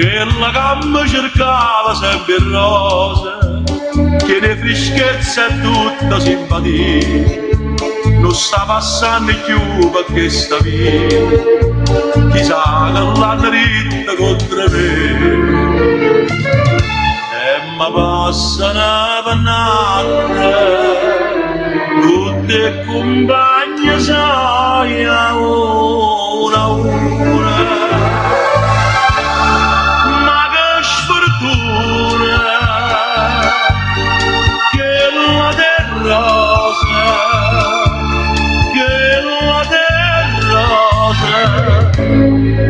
che la gamma cercava sempre rosa, che ne freschezza e tutta simpatia, non sta passando più perché sta via, chissà che l'hanno ritta contro me, e mi passa una pannata, tutte compagne sai a una una.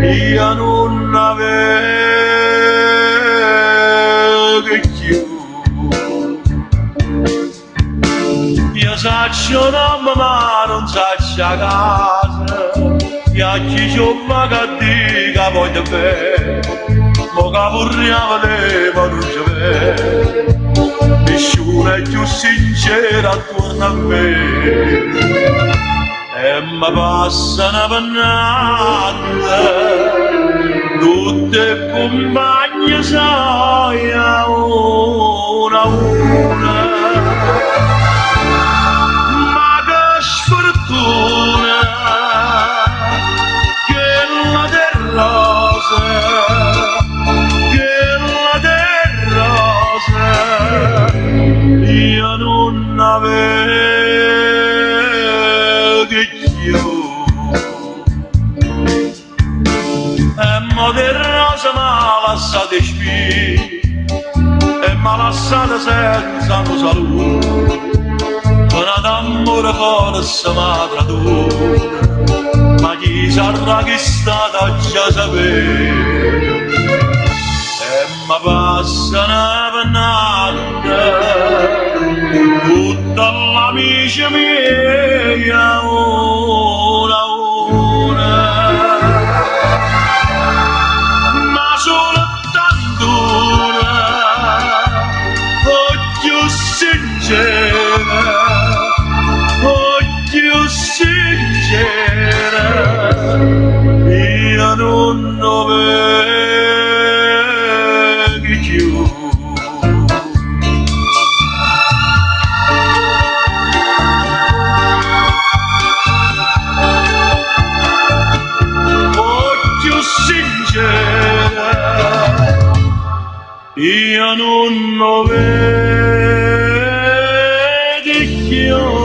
Io non avevo più, io saccio nome ma non saccio a casa, io chi ci ho che voglio bene, ma che vorremmo leva non c'è vero, nessuno è più sincero attorno a me. E mi passa una pannata, tutte compagne sai a una una. Ma che sfortuna che la del rosa, che la del rosa, io non avevo e mo del rosa m'ha lasciato spie e m'ha lasciato senza no saluto, una d'amore forse m'ha tradotto, ma chi sarà che è stata già sapere, e mi passa una pannata, tutta l'amica mia una una, ma soltanto una, più sincera, più sincera, io non avevo più. Io non lo vedo più.